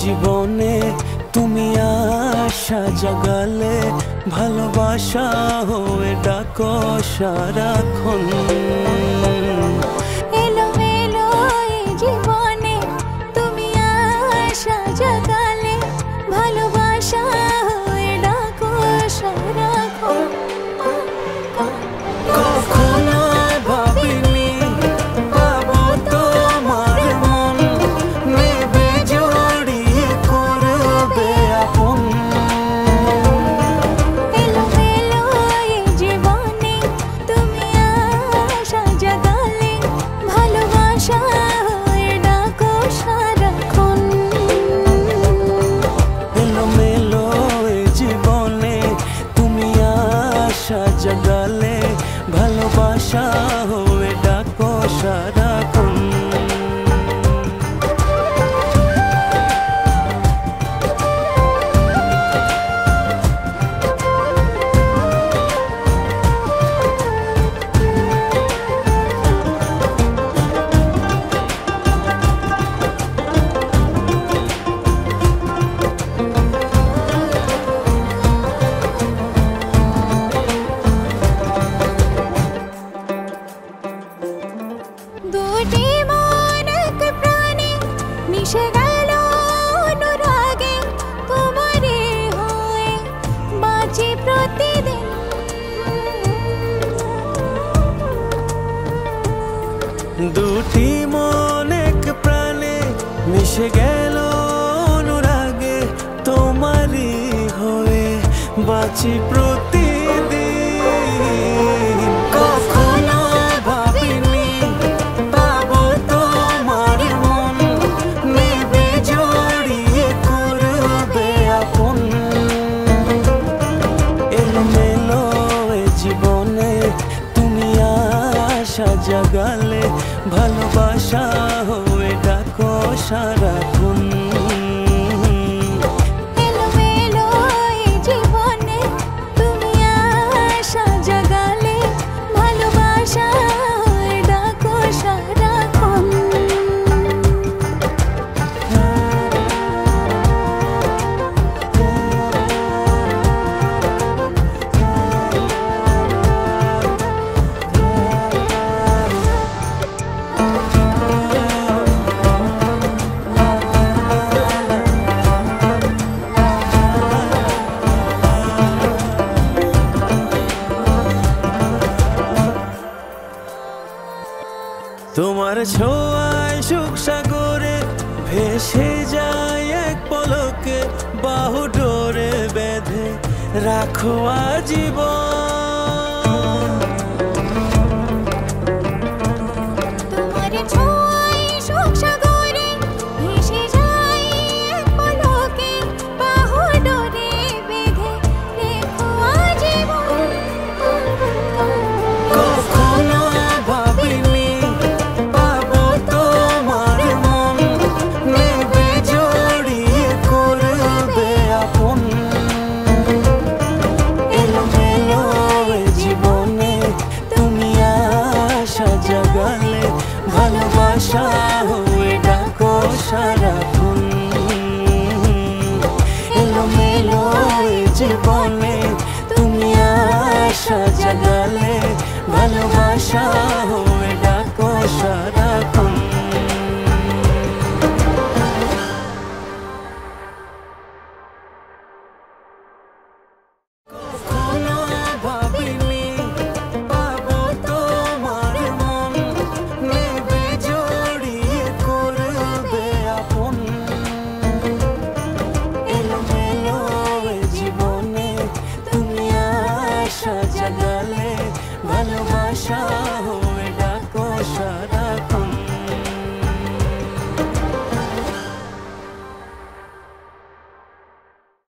জীবনে তুমি আশা জাগালে, ভালোবাসা হয়ে ডাকো সারাক্ষণ। এলো মেলো এই জীবনে তুমি আশা জাগালে, ভালোবাসা হয়ে ডাকো সারাক্ষণ। কখনো ভাবিনি পাবো তোমার মন, নেবে জড়িয়ে করবে আপন। এলো মেলো এই জীবনে তুমি আশা জাগালে, ভালোবাসা হয়ে ডাকো সারাক্ষণ। এলো মেলো এই জীবনে তুমি আশা জাগালে, ভালোবাসা হয়ে ডাকো সারাক্ষণ। দুটি মন এক প্রাণে মিশে গেল অনুরাগে, তোমারই হয়ে বাঁচি প্রতিদিন। দুটি মন এক প্রাণে মিশে গেল অনুরাগে, তোমারই হয়ে বাঁচি প্রতিদিন। কখনো ভাবিনি পাবো তোমার মন, নেবে জড়িয়ে করবে আপন। এলো মেলো এ জীবনে তুমি আশা জাগালে, ভালোবাসা হয়ে ডাকো সারাক্ষণ। এলো মেলো এই জীবনে তুমি আশা জাগালে, ভালোবাসা হয়ে ডাকো সারাক্ষণ। তোমার ছোঁয়ায় সুখ সাগরে ভেসে যায় এক পলকে, বাহু ডোরে বেঁধে রাখো আজীবন। তোমার ছোঁয়ায় সুখ সাগরে ভেসে যায় এক পলকে, বাহু ডোরে বেঁধে রেখো আজীবন। কখনো ভাবিনি পাবো তোমার মন, নেবে জড়িয়ে করবে আপন। এলো মেলো এ জীবনে তুমি আশা জাগালে, ভালোবাসা হয়ে ডাকো সারাক্ষণ। এলো মেলো এ জীবনে তুমি আশা জাগালে, ভালোবাসা হয়ে ডাকো সারাক্ষণ। কখনো ভাবিনি পাবো তোমার মন, নেবে জড়িয়ে করবে আপন। এলো মেলো এ জীবনে তুমি আশা জাগালে, ভালোবাসা